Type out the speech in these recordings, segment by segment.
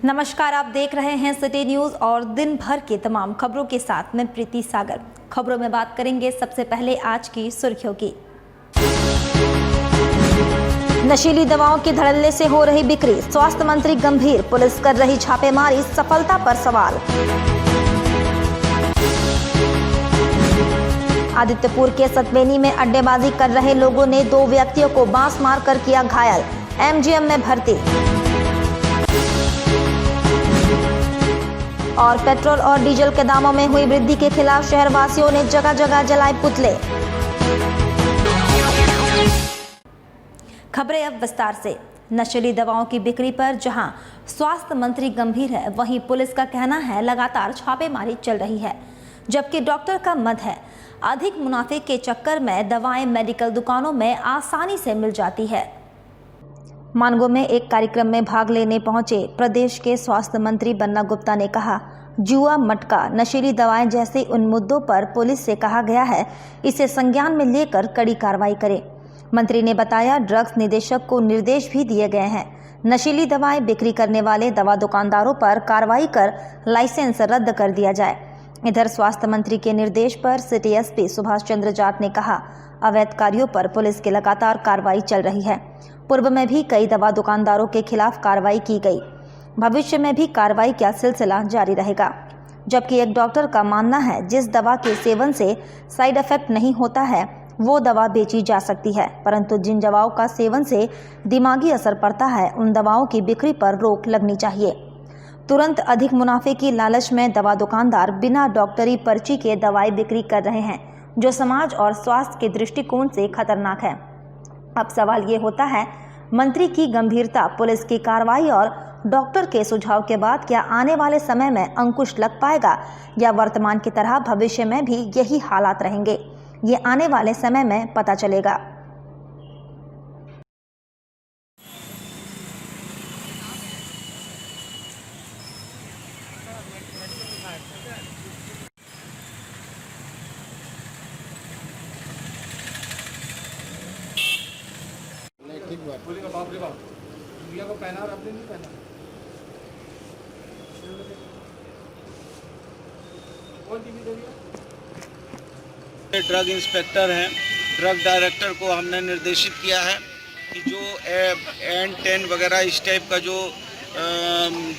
नमस्कार, आप देख रहे हैं सिटी न्यूज और दिन भर की तमाम खबरों के साथ मैं प्रीति सागर। खबरों में बात करेंगे सबसे पहले आज की सुर्खियों की। नशीली दवाओं की धड़ल्ले से हो रही बिक्री, स्वास्थ्य मंत्री गंभीर, पुलिस कर रही छापेमारी, सफलता पर सवाल। आदित्यपुर के सतवेनी में अड्डेबाजी कर रहे लोगों ने 2 व्यक्तियों को बांस मारकर किया घायल, एमजीएम में भर्ती। और पेट्रोल और डीजल के दामों में हुई वृद्धि के खिलाफ शहरवासियों ने जगह जगह जलाए पुतले। खबरें अब विस्तार से। नशीली दवाओं की बिक्री पर जहां स्वास्थ्य मंत्री गंभीर है, वहीं पुलिस का कहना है लगातार छापेमारी चल रही है, जबकि डॉक्टर का मत है अधिक मुनाफे के चक्कर में दवाएं मेडिकल दुकानों में आसानी से मिल जाती है। मानगो में एक कार्यक्रम में भाग लेने पहुंचे प्रदेश के स्वास्थ्य मंत्री बन्ना गुप्ता ने कहा, जुआ, मटका, नशीली दवाएं जैसे उन मुद्दों पर पुलिस से कहा गया है इसे संज्ञान में लेकर कड़ी कार्रवाई करे। मंत्री ने बताया, ड्रग्स निदेशक को निर्देश भी दिए गए हैं, नशीली दवाएं बिक्री करने वाले दवा दुकानदारों पर कार्रवाई कर लाइसेंस रद्द कर दिया जाए। इधर स्वास्थ्य मंत्री के निर्देश पर सिटी एसपी सुभाष चंद्र जाट ने कहा, अवैध कार्यों पर पुलिस की लगातार कार्रवाई चल रही है। पूर्व में भी कई दवा दुकानदारों के खिलाफ कार्रवाई की गई, भविष्य में भी कार्रवाई का सिलसिला जारी रहेगा। जबकि एक डॉक्टर का मानना है जिस दवा के सेवन से साइड इफेक्ट नहीं होता है वो दवा बेची जा सकती है, परंतु जिन दवाओं का सेवन से दिमागी असर पड़ता है उन दवाओं की बिक्री पर रोक लगनी चाहिए। तुरंत अधिक मुनाफे की लालच में दवा दुकानदार बिना डॉक्टरी पर्ची के दवाई बिक्री कर रहे हैं, जो समाज और स्वास्थ्य के दृष्टिकोण से खतरनाक है। अब सवाल ये होता है, मंत्री की गंभीरता, पुलिस की कार्रवाई और डॉक्टर के सुझाव के बाद क्या आने वाले समय में अंकुश लग पाएगा या वर्तमान की तरह भविष्य में भी यही हालात रहेंगे, ये आने वाले समय में पता चलेगा। बाप रे बाप, भैया को पहना और आपने नहीं पहना। कौन टीवी दे दिया? ड्रग इंस्पेक्टर हैं, ड्रग डायरेक्टर को हमने निर्देशित किया है कि जो N10 वगैरह इस टाइप का जो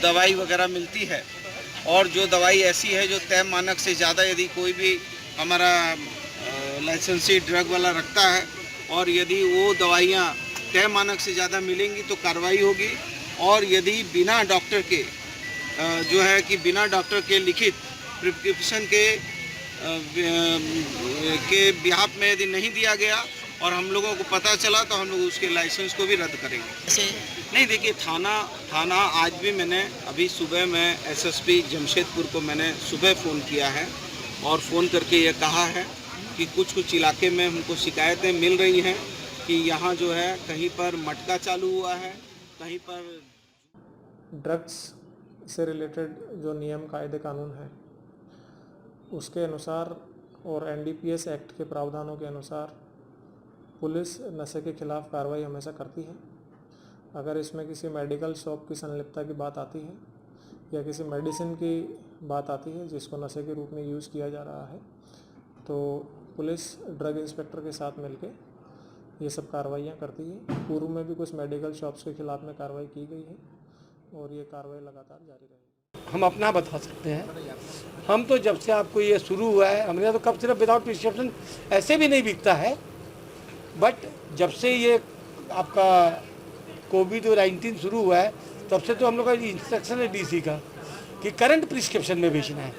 दवाई वगैरह मिलती है और जो दवाई ऐसी है जो तय मानक से ज़्यादा यदि कोई भी हमारा लाइसेंसी ड्रग वाला रखता है और यदि वो दवाइयाँ तय मानक से ज़्यादा मिलेंगी तो कार्रवाई होगी। और यदि बिना डॉक्टर के जो है कि बिना डॉक्टर के लिखित प्रिस्क्रिप्शन के बिहाफ में यदि नहीं दिया गया और हम लोगों को पता चला तो हम लोग उसके लाइसेंस को भी रद्द करेंगे। नहीं, देखिए थाना आज भी मैंने अभी सुबह में एसएसपी जमशेदपुर को मैंने सुबह फ़ोन किया है और फ़ोन करके ये कहा है कि कुछ इलाके में हमको शिकायतें मिल रही हैं कि यहाँ जो है कहीं पर मटका चालू हुआ है, कहीं पर ड्रग्स से रिलेटेड जो नियम कायदे कानून है उसके अनुसार और एनडीपीएस एक्ट के प्रावधानों के अनुसार पुलिस नशे के खिलाफ कार्रवाई हमेशा करती है। अगर इसमें किसी मेडिकल शॉप की संलिप्तता की बात आती है या किसी मेडिसिन की बात आती है जिसको नशे के रूप में यूज़ किया जा रहा है, तो पुलिस ड्रग इंस्पेक्टर के साथ मिलकर ये सब कार्रवाइयाँ करती है। पूर्व में भी कुछ मेडिकल शॉप्स के खिलाफ में कार्रवाई की गई है और ये कार्रवाई लगातार जारी रहेगी। हम अपना बता सकते हैं, हम तो जब से आपको ये शुरू हुआ है, हमने तो कब सिर्फ विदाउट प्रिस्क्रिप्शन ऐसे भी नहीं बिकता है, बट जब से ये आपका कोविड-19 शुरू हुआ है तब से तो हम लोग का इंस्ट्रक्शन है डीसी का कि करंट प्रिस्क्रिप्शन में बेचना है,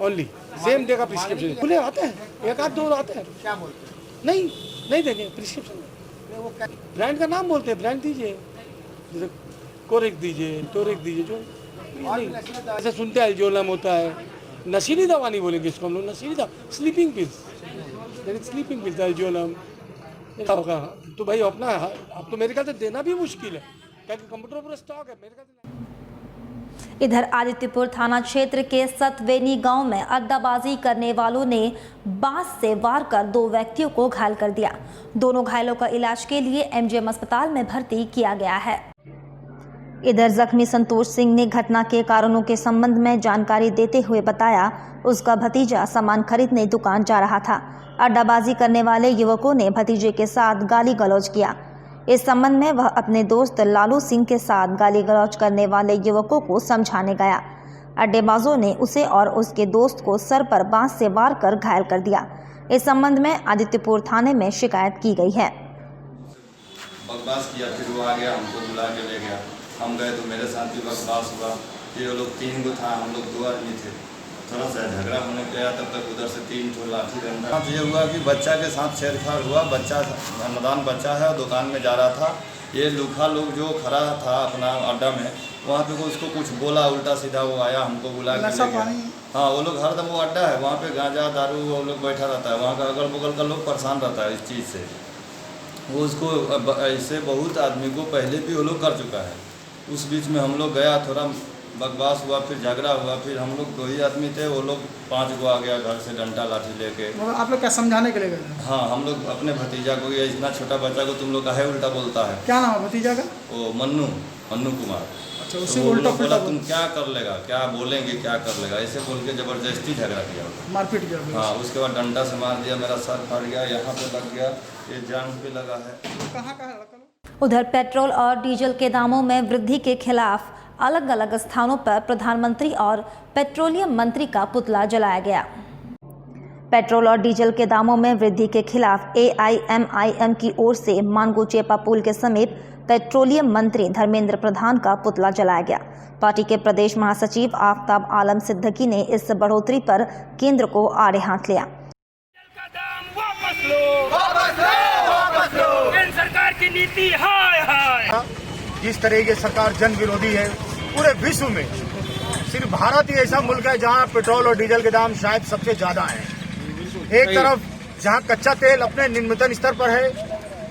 ओनली सेम डे का प्रिस्क्रिप्शन। खुले आते हैं, 1-2 आते हैं, क्या बोलते हैं? नहीं देंगे प्रिस्क्रिप्शन। ब्रांड का नाम बोलते हैं, ब्रांड दीजिए, जैसे कोरेक दीजिए, टोरेक दीजिए, जो नहीं ऐसे सुनते हैं अल्जोलम होता है, नशीली दवा नहीं बोलेंगे इसको हम लोग, नशीली दवा, स्लीपिंग पिल्स, स्लीपिंग पिल्स अल्जोलम होगा तो भाई अपना अब तो मेरे ख्याल से देना भी मुश्किल है क्योंकि कंप्यूटर पर स्टॉक है मेरे ख्याल से। इधर आदित्यपुर थाना क्षेत्र के सतवेनी गांव में अड्डाबाजी करने वालों ने बांस से वार कर 2 व्यक्तियों को घायल कर दिया। दोनों घायलों का इलाज के लिए एमजीएम अस्पताल में भर्ती किया गया है। इधर जख्मी संतोष सिंह ने घटना के कारणों के संबंध में जानकारी देते हुए बताया, उसका भतीजा सामान खरीदने दुकान जा रहा था। अड्डाबाजी करने वाले युवकों ने भतीजे के साथ गाली गलौज किया। इस संबंध में वह अपने दोस्त लालू सिंह के साथ गाली गलौज करने वाले युवकों को समझाने गया। अड्डेबाजों ने उसे और उसके दोस्त को सर पर बांस से वार कर घायल कर दिया। इस संबंध में आदित्यपुर थाने में शिकायत की गई है। बकवास किया, फिर वो आ गया, हमको बुला के ले गया। हम गए तो मेरे साथ भी बकवास हुआ। ये लोग 3 गो था, हम लोग 2 आदमी थे। थोड़ा सा झगड़ा होने पे आया, तब तक उधर से 3 ठो लाठी डंडा। ये हुआ कि बच्चा के साथ छेड़छाड़ हुआ। बच्चा नादान बच्चा है, दुकान में जा रहा था। ये लूखा लोग जो खड़ा था अपना अड्डा में, वहाँ पे उसको कुछ बोला उल्टा सीधा। वो आया, हमको बुला के ले गया। हाँ, वो लोग हरदम, वो अड्डा है, वहाँ पे गांजा दारू वो लोग बैठा रहता है। वहाँ का अगल बगल का लोग परेशान रहता है इस चीज़ से। वो उसको ऐसे बहुत आदमी को पहले भी वो लोग कर चुका है। उस बीच में हम लोग गया, थोड़ा बकवास हुआ, फिर झगड़ा हुआ। फिर हम लोग 2 ही आदमी थे, वो लोग 5 गो आ गया घर से डंडा लाठी लेके। आप लोग क्या समझाने के लिए गए? हाँ, हम लोग अपने भतीजा को, ये इतना छोटा बच्चा को तुम लोग काहे उल्टा बोलता है? क्या नाम है भतीजा का? वो मन्नू कुमार। अच्छा, उसी तो उल्टा बोला तुम क्या कर लेगा, क्या बोलेंगे, क्या कर लेगा, ऐसे बोल के जबरदस्ती झगड़ा किया, मारपीट किया। हाँ, उसके बाद डंडा से मार दिया। मेरा सर फट गया, यहाँ पे लग गया, ये जान पे लगा है। कहाँ उधर पेट्रोल और डीजल के दामों में वृद्धि के खिलाफ अलग अलग स्थानों पर प्रधानमंत्री और पेट्रोलियम मंत्री का पुतला जलाया गया। पेट्रोल और डीजल के दामों में वृद्धि के खिलाफ AIMIM की ओर से मानगो चेपा पुल के समीप पेट्रोलियम मंत्री धर्मेंद्र प्रधान का पुतला जलाया गया। पार्टी के प्रदेश महासचिव आफताब आलम सिद्दीकी ने इस बढ़ोतरी पर केंद्र को आड़े हाथ लिया। केंद्र सरकार की नीति हाय हाय। जिस तरह की सरकार जन विरोधी है, पूरे विश्व में सिर्फ भारत ही ऐसा मुल्क है जहां पेट्रोल और डीजल के दाम शायद सबसे ज्यादा हैं। एक तरफ जहां कच्चा तेल अपने निम्नतम स्तर पर है,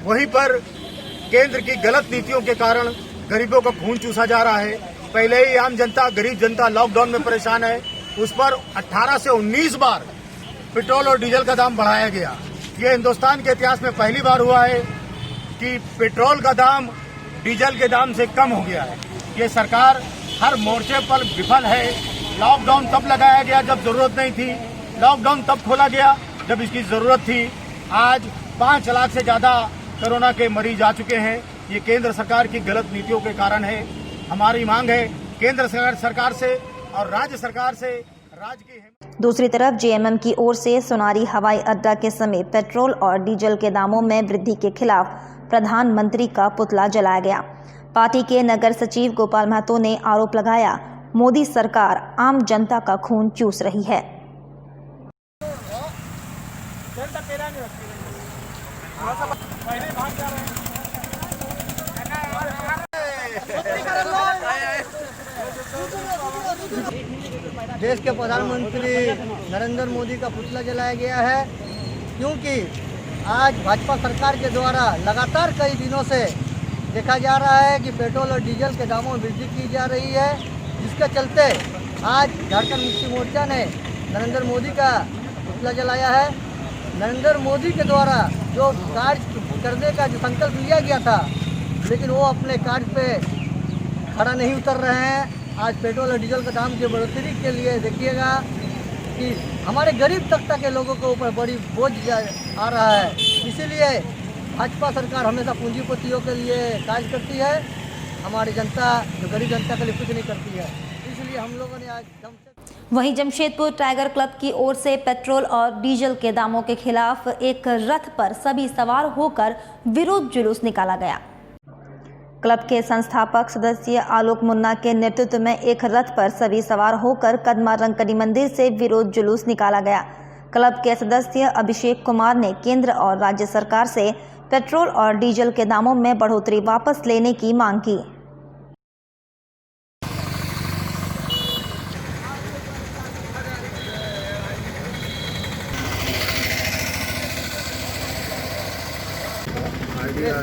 वहीं पर केंद्र की गलत नीतियों के कारण गरीबों का खून चूसा जा रहा है। पहले ही आम जनता, गरीब जनता लॉकडाउन में परेशान है, उस पर 18 से 19 बार पेट्रोल और डीजल का दाम बढ़ाया गया। ये हिंदुस्तान के इतिहास में पहली बार हुआ है कि पेट्रोल का दाम डीजल के दाम से कम हो गया है। ये सरकार हर मोर्चे पर विफल है। लॉकडाउन तब लगाया गया जब जरूरत नहीं थी, लॉकडाउन तब खोला गया जब इसकी जरूरत थी। आज 5 लाख से ज्यादा कोरोना के मरीज आ चुके हैं। ये केंद्र सरकार की गलत नीतियों के कारण है। हमारी मांग है केंद्र सरकार से और राज्य सरकार से दूसरी तरफ JMM की ओर से सोनारी हवाई अड्डा के समीप पेट्रोल और डीजल के दामों में वृद्धि के खिलाफ प्रधानमंत्री का पुतला जलाया गया। पार्टी के नगर सचिव गोपाल महतो ने आरोप लगाया, मोदी सरकार आम जनता का खून चूस रही है। देश के प्रधानमंत्री नरेंद्र मोदी का पुतला जलाया गया है, क्योंकि आज भाजपा सरकार के द्वारा लगातार कई दिनों से देखा जा रहा है कि पेट्रोल और डीजल के दामों में वृद्धि की जा रही है, जिसके चलते आज झारखंड मुक्ति मोर्चा ने नरेंद्र मोदी का पुतला जलाया है। नरेंद्र मोदी के द्वारा जो कार्य करने का जो संकल्प लिया गया था, लेकिन वो अपने कार्य पे खड़ा नहीं उतर रहे हैं। आज पेट्रोल और डीजल का दाम की बढ़ोतरी के लिए देखिएगा कि हमारे गरीब तबके के लोगों के ऊपर बड़ी बोझ आ रहा है। इसीलिए भाजपा सरकार हमेशा पूंजीपतियों के लिए कार्य करती है, हमारी जनता जो गरीब जनता के लिए कुछ नहीं करती है। इसलिए हम लोगों ने आज वहीं जमशेदपुर टाइगर क्लब की ओर से पेट्रोल और डीजल के दामों के खिलाफ एक रथ पर सभी सवार होकर विरोध जुलूस निकाला गया। क्लब के संस्थापक सदस्य आलोक मुन्ना के नेतृत्व में एक रथ पर सभी सवार होकर कदमा रंगकली मंदिर से विरोध जुलूस निकाला गया। क्लब के सदस्य अभिषेक कुमार ने केंद्र और राज्य सरकार से पेट्रोल और डीजल के दामों में बढ़ोतरी वापस लेने की मांग की।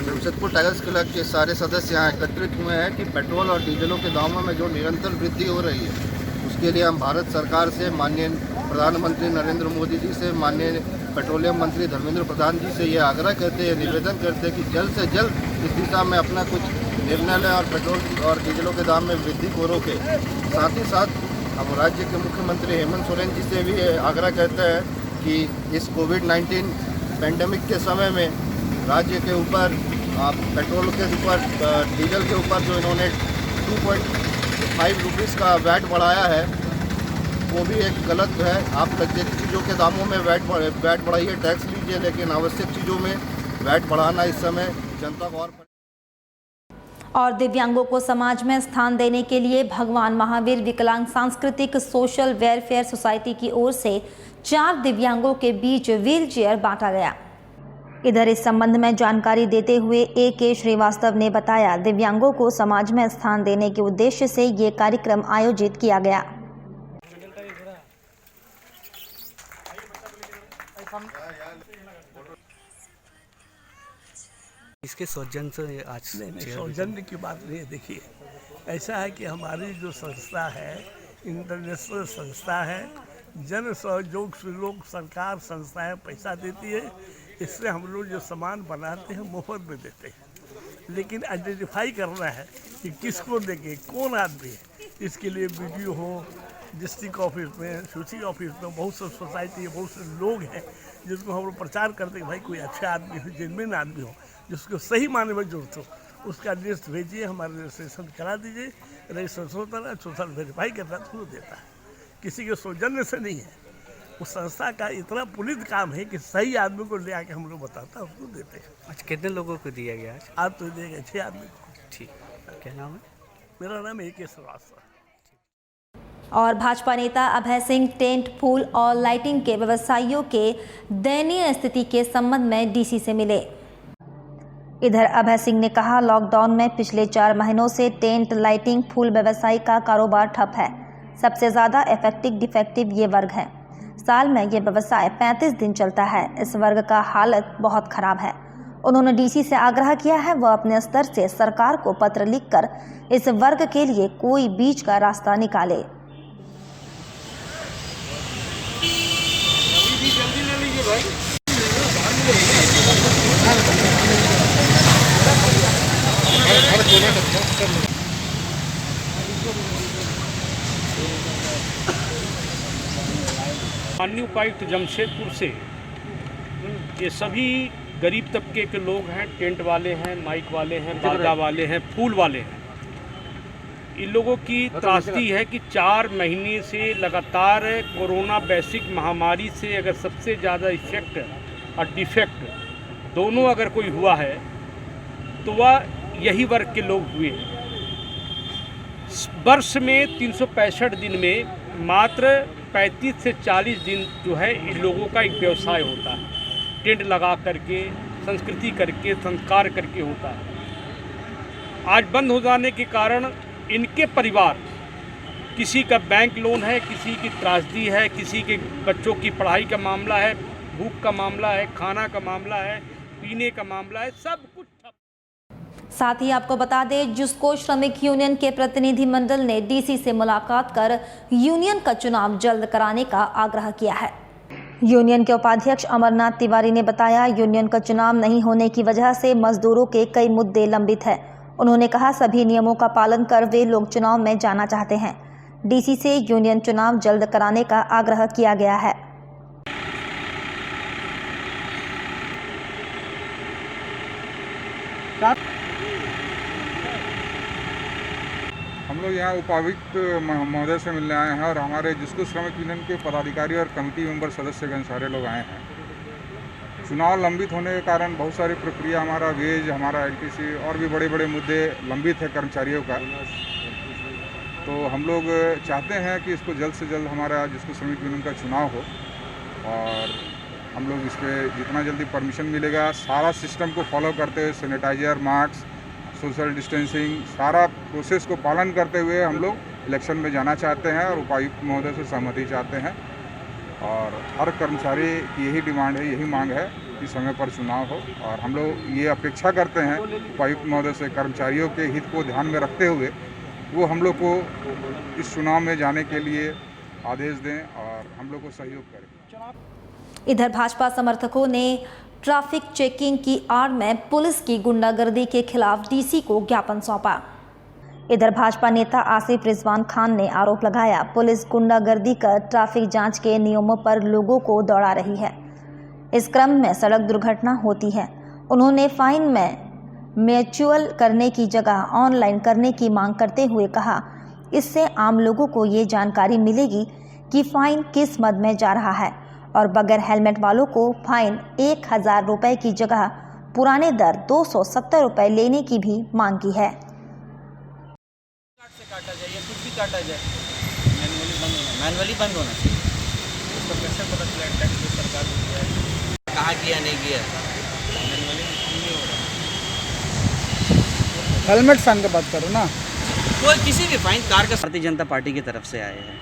जमशेदपुर टाइगर्स क्लब के सारे सदस्य यहाँ एकत्रित हुए हैं कि पेट्रोल और डीजलों के दामों में जो निरंतर वृद्धि हो रही है, उसके लिए हम भारत सरकार से, माननीय प्रधानमंत्री नरेंद्र मोदी जी से, माननीय पेट्रोलियम मंत्री धर्मेंद्र प्रधान जी से ये आग्रह करते हैं, निवेदन करते हैं कि जल्द से जल्द इस दिशा में अपना कुछ निर्णय लें और पेट्रोल और डीजलों के दाम में वृद्धि को रोके। साथ ही साथ हम राज्य के मुख्यमंत्री हेमंत सोरेन जी से भी आग्रह करते हैं कि इस कोविड-19 पेंडेमिक के समय में राज्य के ऊपर पेट्रोल के ऊपर डीजल के ऊपर जो इन्होंने 2.5 रुपीज़ का वैट बढ़ाया है वो भी एक गलत है। आप लग्जरी चीज़ों के दामों में वैट बढ़ाइए, टैक्स लीजिए, लेकिन आवश्यक चीज़ों में वैट बढ़ाना इस समय जनता को और दिव्यांगों को समाज में स्थान देने के लिए भगवान महावीर विकलांग सांस्कृतिक सोशल वेलफेयर सोसाइटी की ओर से 4 दिव्यांगों के बीच व्हीलचेयर बांटा गया। इधर इस संबंध में जानकारी देते हुए A.K. श्रीवास्तव ने बताया, दिव्यांगों को समाज में स्थान देने के उद्देश्य से ये कार्यक्रम आयोजित किया गया। इसके सौजन्य से आज सौजन्य की बात नहीं है। देखिए, ऐसा है कि हमारी जो संस्था है इंटरनेशनल संस्था है, जन सहयोग से लोग सरकार संस्थाएं पैसा देती है, इससे हम लोग जो सामान बनाते हैं मुफ्त में देते हैं। लेकिन आइडेंटिफाई करना है कि किसको देंगे, कौन आदमी है, इसके लिए वीडियो हो, डिस्ट्रिक्ट ऑफिस में, सूची ऑफिस में बहुत से सोसाइटी बहुत से लोग हैं जिसको हम लोग प्रचार करते हैं कि भाई कोई अच्छा आदमी हो, जेन्युइन आदमी हो, जिसको सही माने में जरूरत हो, उसका लिस्ट भेजिए, हमारे रजिस्ट्रेशन करा दीजिए। रजिस्ट्रेशन होता है, सोशल वेरीफाई करता है तो देता है, किसी के सौजन्य से नहीं है। उस संस्था का इतना पुलित काम है कि सही आदमी को ले आके हम लोग बताता है, उसको देते हैं। अच्छा, कितने लोगों को दिया गया आज तो दिया गया 6 आदमी को। ठीक, क्या नाम है? मेरा नाम A.K. श्रीवास्तव। और भाजपा नेता अभय सिंह टेंट, फूल और लाइटिंग के व्यवसायियों के दयनीय स्थिति के संबंध में डीसी से मिले। इधर अभय सिंह ने कहा, लॉकडाउन में पिछले 4 महीनों से टेंट, लाइटिंग, फूल व्यवसाय का कारोबार ठप है। सबसे ज़्यादा इफेक्टिव डिफेक्टिव ये वर्ग है। साल में ये व्यवसाय 35 दिन चलता है। इस वर्ग का हालत बहुत खराब है। उन्होंने डीसी से आग्रह किया है वह अपने स्तर से सरकार को पत्र लिखकर इस वर्ग के लिए कोई बीच का रास्ता निकाले। माननीय उपायुक्त जमशेदपुर से ये सभी गरीब तबके के लोग हैं, टेंट वाले हैं, माइक वाले हैं, बाजा वाले हैं, फूल वाले हैं। इन लोगों की त्रासदी है कि 4 महीने से लगातार कोरोना वैश्विक महामारी से अगर सबसे ज़्यादा इफेक्ट और डिफेक्ट दोनों अगर कोई हुआ है तो वह यही वर्ग के लोग हुए हैं। वर्ष में 365 दिन में मात्र 35 से 40 दिन जो है इन लोगों का एक व्यवसाय होता है, टेंट लगा करके, संस्कृति करके, संस्कार करके होता है। आज बंद हो जाने के कारण इनके परिवार, किसी का बैंक लोन है, किसी की त्रासदी है, किसी के बच्चों की पढ़ाई का मामला है, भूख का मामला है, खाना का मामला है, पीने का मामला है, सब कुछ ठप। साथ ही आपको बता दें, जुस्को श्रमिक यूनियन के प्रतिनिधि मंडल ने डीसी से मुलाकात कर यूनियन का चुनाव जल्द कराने का आग्रह किया है। यूनियन के उपाध्यक्ष अमरनाथ तिवारी ने बताया, यूनियन का चुनाव नहीं होने की वजह से मजदूरों के कई मुद्दे लंबित हैं। उन्होंने कहा, सभी नियमों का पालन कर वे लोग चुनाव में जाना चाहते हैं। डीसी से यूनियन चुनाव जल्द कराने का आग्रह किया गया है। हम लोग यहाँ उपायुक्त महोदय से मिलने आए हैं और हमारे जिसको श्रमिक यूनियन के पदाधिकारी और कमेटी मेंबर सदस्यगण सारे लोग आए हैं। चुनाव लंबित होने के कारण बहुत सारी प्रक्रिया, हमारा वेज, हमारा एलटीसी और भी बड़े बड़े मुद्दे लंबित है कर्मचारियों का। तो हम लोग चाहते हैं कि इसको जल्द से जल्द हमारा जिसको श्रमिक यूनियन का चुनाव हो और हम लोग इस पर जितना जल्दी परमिशन मिलेगा सारा सिस्टम को फॉलो करते हुए, सैनिटाइजर, मास्क, सोशल डिस्टेंसिंग, सारा प्रोसेस को पालन करते हुए हम लोग इलेक्शन में जाना चाहते हैं और उपायुक्त महोदय से सहमति चाहते हैं। और हर कर्मचारी की यही डिमांड है, यही मांग है कि समय पर चुनाव हो और हम लोग ये अपेक्षा करते हैं उपायुक्त महोदय से कर्मचारियों के हित को ध्यान में रखते हुए वो हम लोग को इस चुनाव में जाने के लिए आदेश दें और हम लोग को सहयोग करें। इधर भाजपा समर्थकों ने ट्रैफिक चेकिंग की आड़ में पुलिस की गुंडागर्दी के खिलाफ डीसी को ज्ञापन सौंपा। इधर भाजपा नेता आसिफ रिजवान खान ने आरोप लगाया, पुलिस गुंडागर्दी कर ट्रैफिक जांच के नियमों पर लोगों को दौड़ा रही है। इस क्रम में सड़क दुर्घटना होती है। उन्होंने फाइन में म्यूचुअल करने की जगह ऑनलाइन करने की मांग करते हुए कहा, इससे आम लोगों को ये जानकारी मिलेगी कि फाइन किस मद में जा रहा है और बगैर हेलमेट वालों को फाइन 1000 रुपये की जगह पुराने दर 270 रुपये लेने की भी मांग की है। काटा जाए या कुछ भी काटा जाए, मैनुअली बंद होना चाहिए। उसको कैसे पता चला टैक्स जो सरकार ने दिया है कहाँ किया नहीं किया, मैनुअली नहीं हो रहा। हेलमेट फाइन की बात करो ना, कोई किसी भी फाइन कार का। भारतीय जनता पार्टी की तरफ से आए हैं,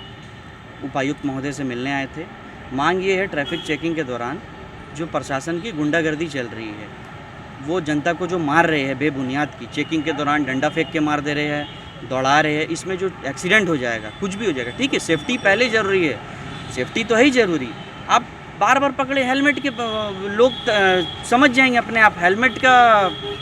उपायुक्त महोदय से मिलने आए थे। मांग ये है, ट्रैफिक चेकिंग के दौरान जो प्रशासन की गुंडागर्दी चल रही है, वो जनता को जो मार रहे हैं बेबुनियाद की, चेकिंग के दौरान डंडा फेंक के मार दे रहे हैं, दौड़ा रहे हैं, इसमें जो एक्सीडेंट हो जाएगा, कुछ भी हो जाएगा। ठीक है, सेफ्टी पहले ज़रूरी है, सेफ्टी तो है ही ज़रूरी। आप बार बार पकड़े हेलमेट के, लोग समझ जाएंगे अपने आप, हेलमेट का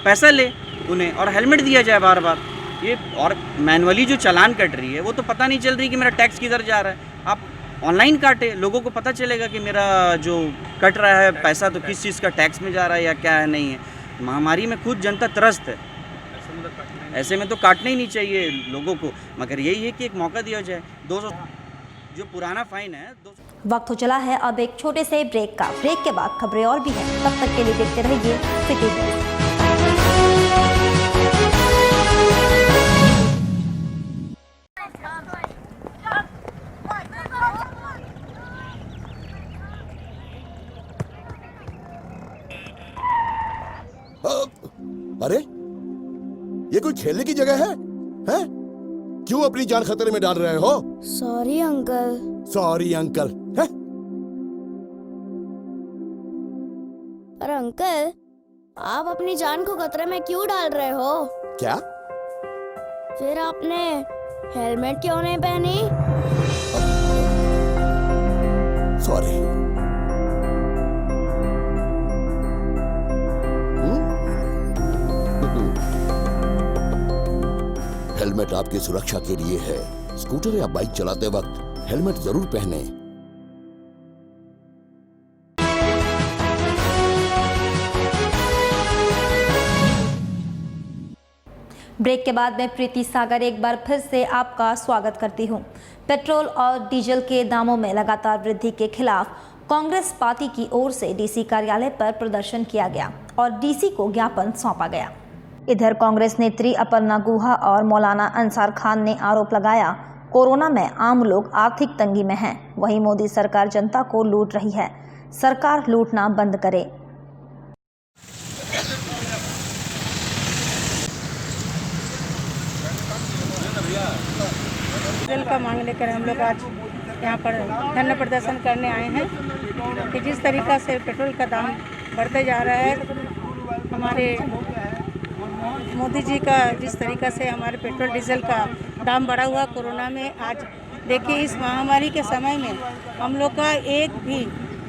पैसा ले उन्हें और हेलमेट दिया जाए बार बार। ये और मैनुअली जो चालान कट रही है वो तो पता नहीं चल रही कि मेरा टैक्स किधर जा रहा है। आप ऑनलाइन काटे, लोगों को पता चलेगा कि मेरा जो कट रहा है पैसा तो किस चीज़ का टैक्स में जा रहा है या क्या है, नहीं है। महामारी में खुद जनता त्रस्त है, ऐसे में तो काटना ही नहीं चाहिए लोगों को, मगर यही है कि एक मौका दिया जाए। 200 जो पुराना फाइन है। वक्त हो चला है अब एक छोटे से ब्रेक का। ब्रेक के बाद खबरें और भी हैं, तब तक के लिए देखते रहिए सिटी न्यूज़। अरे ये कोई खेलने की जगह है? हैं? क्यों अपनी जान खतरे में डाल रहे हो? Sorry uncle. सॉरी अंकल है? पर अंकल, आप अपनी जान को खतरे में क्यों डाल रहे हो? क्या? फिर आपने हेलमेट क्यों नहीं पहनी? सॉरी। हेलमेट आपकी सुरक्षा के लिए है। स्कूटर या बाइक चलाते वक्त हेलमेट जरूर पहने। ब्रेक के बाद मैं प्रीति सागर एक बार फिर से आपका स्वागत करती हूं। पेट्रोल और डीजल के दामों में लगातार वृद्धि के खिलाफ कांग्रेस पार्टी की ओर से डीसी कार्यालय पर प्रदर्शन किया गया और डीसी को ज्ञापन सौंपा गया। इधर कांग्रेस नेत्री अपर्णा गुहा और मौलाना अंसार खान ने आरोप लगाया, कोरोना में आम लोग आर्थिक तंगी में हैं, वहीं मोदी सरकार जनता को लूट रही है, सरकार लूटना बंद करे। डीजल का मांग लेकर हम लोग आज यहाँ पर धरना प्रदर्शन करने आए हैं कि जिस तरीक़ा से पेट्रोल का दाम बढ़ते जा रहा है, हमारे मोदी जी का जिस तरीक़ा से हमारे पेट्रोल डीजल का दाम बढ़ा हुआ कोरोना में, आज देखिए इस महामारी के समय में हम लोग का एक भी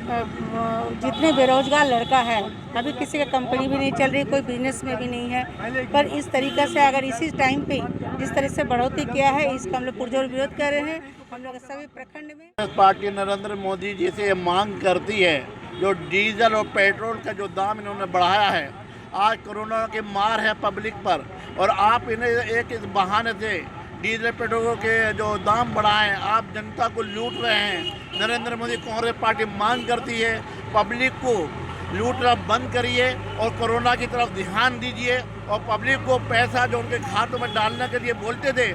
जितने बेरोजगार लड़का है, अभी किसी का कंपनी भी नहीं चल रही, कोई बिजनेस में भी नहीं है, पर इस तरीक़ा से अगर इसी टाइम पे जिस तरह से बढ़ोतरी किया है, इसका हम लोग पुरजोर विरोध कर रहे हैं। हम लोग सभी प्रखंड में पार्टी नरेंद्र मोदी जी से मांग करती है, जो डीजल और पेट्रोल का जो दाम इन्होंने बढ़ाया है, आज कोरोना की मार है पब्लिक पर, और आप इन्हें एक इस बहाने से डीजल पेट्रोल के जो दाम बढ़ाएं, आप जनता को लूट रहे हैं। नरेंद्र मोदी कांग्रेस पार्टी मांग करती है, पब्लिक को लूटना बंद करिए और कोरोना की तरफ ध्यान दीजिए, और पब्लिक को पैसा जो उनके खातों में डालने के लिए बोलते थे,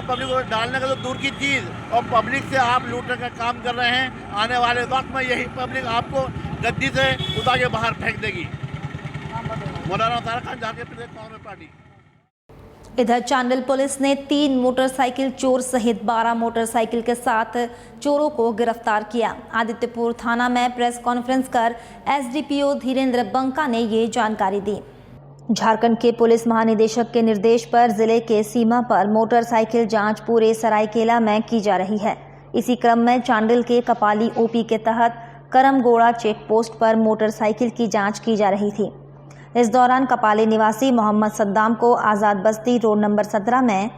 पब्लिक को डालने का तो दूर की चीज़, और पब्लिक से आप लूटने का काम कर रहे हैं। आने वाले वक्त में यही पब्लिक आपको गद्दी से उतार के बाहर फेंक देगी। मौलाना अंसार खान, झारखंड प्रदेश कांग्रेस पार्टी। इधर चांडिल पुलिस ने 3 मोटरसाइकिल चोर सहित 12 मोटरसाइकिल के साथ चोरों को गिरफ्तार किया। आदित्यपुर थाना में प्रेस कॉन्फ्रेंस कर एसडीपीओ धीरेन्द्र बंका ने ये जानकारी दी। झारखंड के पुलिस महानिदेशक के निर्देश पर जिले के सीमा पर मोटरसाइकिल जांच पूरे सरायकेला में की जा रही है। इसी क्रम में चांडिल के कपाली ओपी के तहत करमगोड़ा चेक पोस्ट पर मोटरसाइकिल की जांच की जा रही थी। इस दौरान कपाली निवासी मोहम्मद सद्दाम को आज़ाद बस्ती रोड नंबर 17 में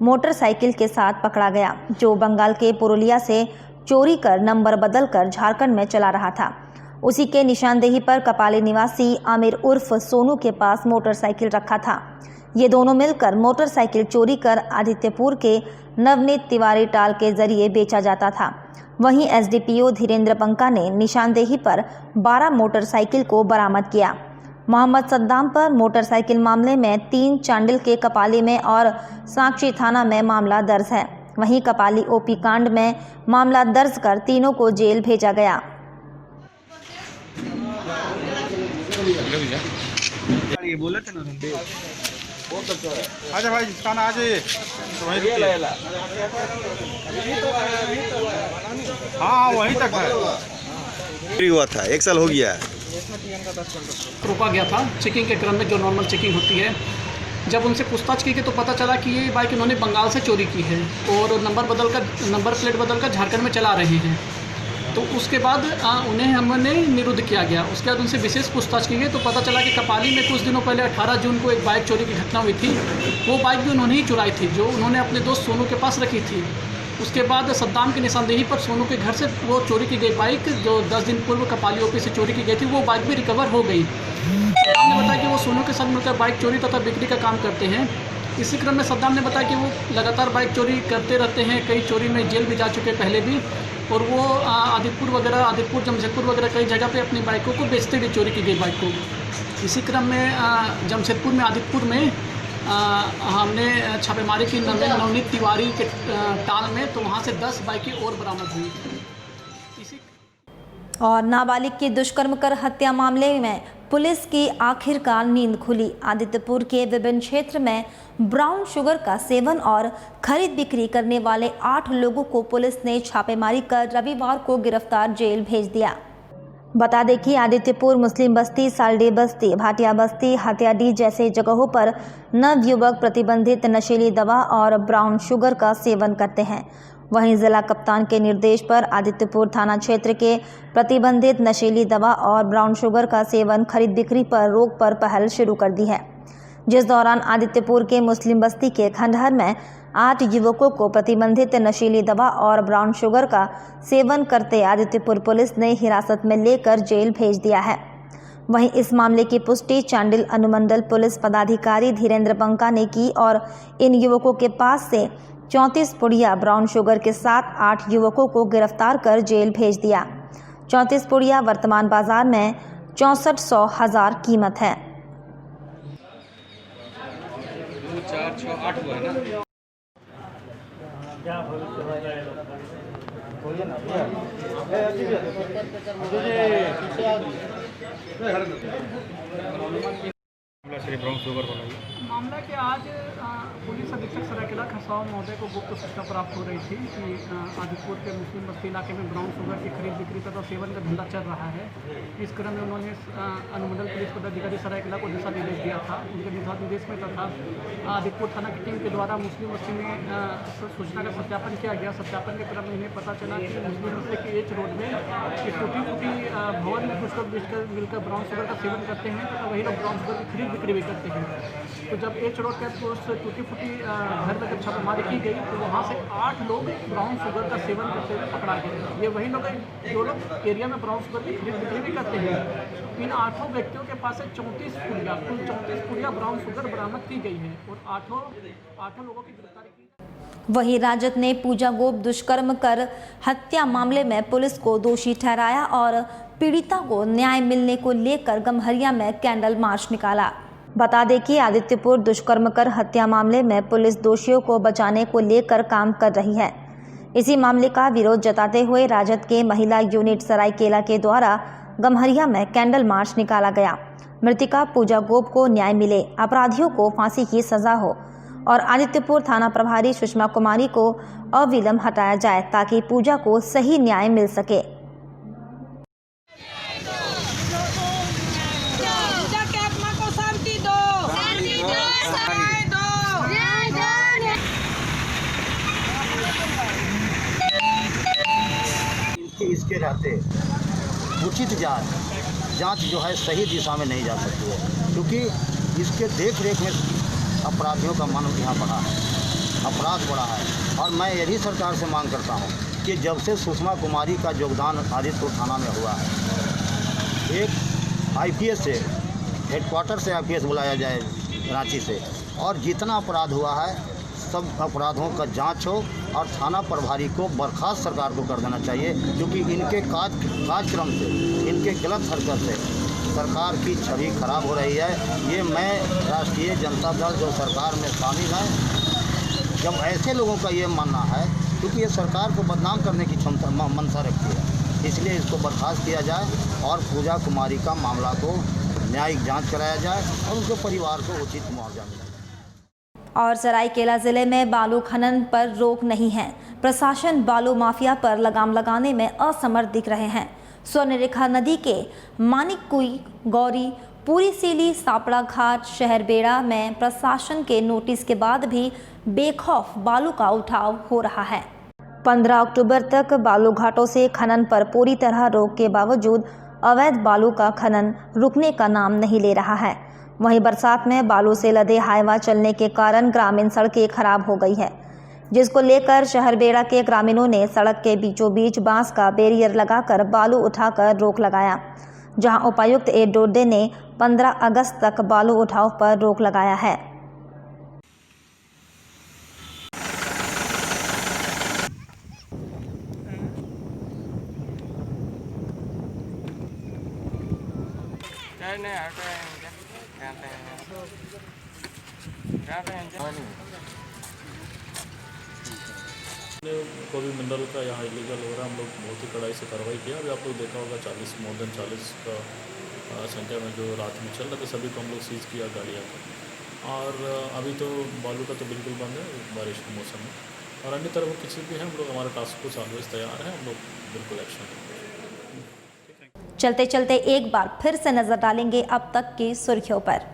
मोटरसाइकिल के साथ पकड़ा गया, जो बंगाल के पुरुलिया से चोरी कर नंबर बदलकर झारखंड में चला रहा था। उसी के निशानदेही पर कपाली निवासी आमिर उर्फ सोनू के पास मोटरसाइकिल रखा था। ये दोनों मिलकर मोटरसाइकिल चोरी कर आदित्यपुर के नवनीत तिवारी टाल के जरिए बेचा जाता था। वहीं एसडीपीओ धीरेन्द्र पंका ने निशानदेही पर 12 मोटरसाइकिल को बरामद किया। मोहम्मद सद्दाम पर मोटरसाइकिल मामले में 3 चांडिल के कपाली में और साक्षी थाना में मामला दर्ज है। वहीं कपाली ओपी कांड में मामला दर्ज कर तीनों को जेल भेजा गया। ये बोले थे ना आजा भाई खाना आ जाइए तो वहीं रुकिए। हाँ वहीं तक है। हुआ था 1 साल हो गया है। रोका गया था चेकिंग के क्रम में, जो नॉर्मल चेकिंग होती है। जब उनसे पूछताछ की गई तो पता चला कि ये बाइक इन्होंने बंगाल से चोरी की है और नंबर प्लेट बदलकर झारखंड में चला रहे हैं। तो उसके बाद उन्हें हमने निरुद्ध किया गया। उसके बाद उनसे विशेष पूछताछ की गई तो पता चला कि कपाली में कुछ दिनों पहले 18 जून को एक बाइक चोरी की घटना हुई थी। वो बाइक भी उन्होंने ही चुराई थी, जो उन्होंने अपने दोस्त सोनू के पास रखी थी। उसके बाद सद्दाम की निशानदेही पर सोनू के घर से वो चोरी की गई बाइक, जो 10 दिन पूर्व कपाली ओपी से चोरी की गई थी, वो बाइक भी रिकवर हो गई। सद्दाम ने बताया कि वो सोनू के साथ मिलकर बाइक चोरी तथा बिक्री का काम करते हैं। इसी क्रम में सद्दाम ने बताया कि वो लगातार बाइक चोरी करते रहते हैं, कई चोरी में जेल भी जा चुके पहले भी, और वो आदिपुर जमशेदपुर वगैरह कई जगह पे अपनी बाइकों को बेचते भी, चोरी की गई बाइक को। इसी क्रम में जमशेदपुर में आदिपुर में हमने छापेमारी की नवनीत तिवारी के टाल में, तो वहाँ से 10 बाइकें और बरामद हुई। और नाबालिग की दुष्कर्म कर हत्या मामले में पुलिस की आखिरकार नींद खुली। आदित्यपुर के विभिन्न क्षेत्र में ब्राउन शुगर का सेवन और खरीद बिक्री करने वाले 8 लोगों को पुलिस ने छापेमारी कर रविवार को गिरफ्तार जेल भेज दिया। बता दें कि आदित्यपुर, मुस्लिम बस्ती, सालडे बस्ती, भाटिया बस्ती, हत्याडी जैसे जगहों पर नवयुवक प्रतिबंधित नशीली दवा और ब्राउन शुगर का सेवन करते हैं। वहीं जिला कप्तान के निर्देश पर आदित्यपुर थाना क्षेत्र के प्रतिबंधित नशीली दवा और ब्राउन शुगर का सेवन खरीद बिक्री पर रोक पर पहल शुरू कर दी है, जिस दौरान आदित्यपुर के मुस्लिम बस्ती के खंडहर में 8 युवकों को प्रतिबंधित नशीली दवा और ब्राउन शुगर का सेवन करते आदित्यपुर पुलिस ने हिरासत में लेकर जेल भेज दिया है। वहीं इस मामले की पुष्टि चांडिल अनुमंडल पुलिस पदाधिकारी धीरेन्द्र पंका ने की और इन युवकों के पास से 34 पुड़िया ब्राउन शुगर के साथ 8 युवकों को गिरफ्तार कर जेल भेज दिया। 34 पुड़िया वर्तमान बाजार में 64,000 कीमत है। 4, 6, 8 हुआ है ना। मामला के आज पुलिस अधीक्षक सरायकेला खरसावा महोदय को गुप्त सूचना प्राप्त हो रही थी कि आदिपुर के मुस्लिम बस्ती इलाके में ब्राउन शुगर की खरीद बिक्री तथा सेवन का धंधा चल रहा है। इस क्रम में उन्होंने अनुमंडल पुलिस पदाधिकारी सरायकेला को दिशा निर्देश दिया था। उनके दिशा निर्देश में तथा आदिपुर थाना की टीम के द्वारा मुस्लिम बस्ती में सूचना का सत्यापन किया गया। सत्यापन के क्रम में इन्हें पता चला कि मुस्लिम बस्ती के एच रोड में टूटी फूटी भवन में कुछ लोग मिलकर ब्राउन शुगर का सेवन करते हैं तथा वही लोग ब्राउन शुगर की खरीद बिक्री भी करते हैं। तो जब एच रोड के उस टूटी फूटी घर में जब छापेमारी की गई तो वहाँ से 8 लोग ब्राउन शुगर का सेवन करते हुए पकड़ा गए। ये वही लोग हैं जो लोग एरिया में ब्राउन शुगर की खरीद बिक्री भी करते हैं। इन 8 व्यक्तियों के पास से 34 पुड़िया कुल 34 पुड़िया ब्राउन शुगर बरामद की गई है और 8 लोगों की गिरफ्तारी की। वहीं राजद ने पूजा गोप दुष्कर्म कर हत्या मामले में पुलिस को दोषी ठहराया और पीड़िता को न्याय मिलने को लेकर गम्हरिया में कैंडल मार्च निकाला। बता दें कि आदित्यपुर दुष्कर्म कर हत्या मामले में पुलिस दोषियों को बचाने को लेकर काम कर रही है। इसी मामले का विरोध जताते हुए राजद के महिला यूनिट सरायकेला के द्वारा गम्हरिया में कैंडल मार्च निकाला गया। मृतिका पूजा गोप को न्याय मिले, अपराधियों को फांसी की सजा हो और आदित्यपुर थाना प्रभारी सुषमा कुमारी को अविलंब हटाया जाए ताकि पूजा को सही न्याय मिल सके। इसके रहते उचित जांच जो है सही दिशा में नहीं जा सकती है, क्योंकि इसके देख रेख में अपराधियों का मन यहाँ बढ़ा है, अपराध बढ़ा है। और मैं यही सरकार से मांग करता हूँ कि जब से सुषमा कुमारी का योगदान आदित्यपुर थाना में हुआ है, एक आईपीएस से हेडक्वार्टर से आईपीएस बुलाया जाए रांची से, और जितना अपराध हुआ है सब अपराधों का जांच हो और थाना प्रभारी को बर्खास्त सरकार को कर देना चाहिए, क्योंकि इनके कार्यक्रम से, इनके गलत हरकत से सरकार की छवि खराब हो रही है। ये मैं राष्ट्रीय जनता दल जो सरकार में शामिल है, जब ऐसे लोगों का ये मानना है, क्योंकि ये सरकार को बदनाम करने की क्षमता मंशा रखती है, इसलिए इसको बर्खास्त किया जाए और पूजा कुमारी का मामला को न्यायिक जांच कराया जाए और उनके परिवार को उचित मुआवजा मिले। और सरायकेला जिले में बालू खनन पर रोक नहीं है। प्रशासन बालू माफिया पर लगाम लगाने में असमर्थ दिख रहे हैं। स्वर्णरेखा नदी के मानिककुई, गौरी, पूरी सीली, सापड़ा घाट, शहरबेड़ा में प्रशासन के नोटिस के बाद भी बेखौफ बालू का उठाव हो रहा है। 15 अक्टूबर तक बालू घाटों से खनन पर पूरी तरह रोक के बावजूद अवैध बालू का खनन रुकने का नाम नहीं ले रहा है। वहीं बरसात में बालू से लदे हाईवा चलने के कारण ग्रामीण सड़कें खराब हो गई है, जिसको लेकर शहरबेड़ा के ग्रामीणों ने सड़क के बीचों बीच बांस का बैरियर लगाकर बालू उठाकर रोक लगाया, जहां उपायुक्त ए डोडे ने 15 अगस्त तक बालू उठाव पर रोक लगाया है। कोई भी मिनरल का यहाँ इलीगल हो रहा है, हम लोग बहुत ही कड़ाई से कार्रवाई किया। अभी आप लोग देखा होगा 40 का संख्या में जो रात में चल रहा था, सभी को हम लोग सीज किया गाड़ियाँ का। और अभी तो बालू का तो बिल्कुल बंद है बारिश के मौसम में, और अन्य तरह की चीज़ भी है। हम लोग, हमारा टास्क फोर्स ऑलवेज तैयार है, हम लोग बिल्कुल एक्शन करेंगे। चलते चलते एक बार फिर से नजर डालेंगे अब तक की सुर्खियों पर।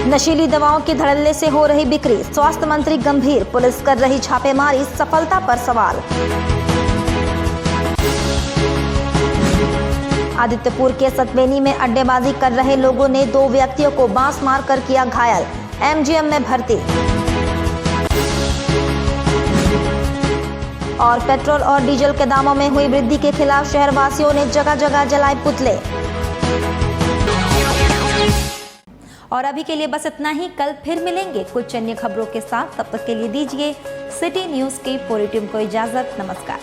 नशीली दवाओं के धड़ल्ले से हो रही बिक्री, स्वास्थ्य मंत्री गंभीर, पुलिस कर रही छापेमारी, सफलता पर सवाल। आदित्यपुर के सतवेनी में अड्डेबाजी कर रहे लोगों ने 2 व्यक्तियों को बांस मारकर किया घायल, एमजीएम में भर्ती। और पेट्रोल और डीजल के दामों में हुई वृद्धि के खिलाफ शहरवासियों ने जगह जगह जलाए पुतले। और अभी के लिए बस इतना ही। कल फिर मिलेंगे कुछ अन्य खबरों के साथ। तब तक के लिए दीजिए सिटी न्यूज़ की पूरी टीम को इजाजत। नमस्कार।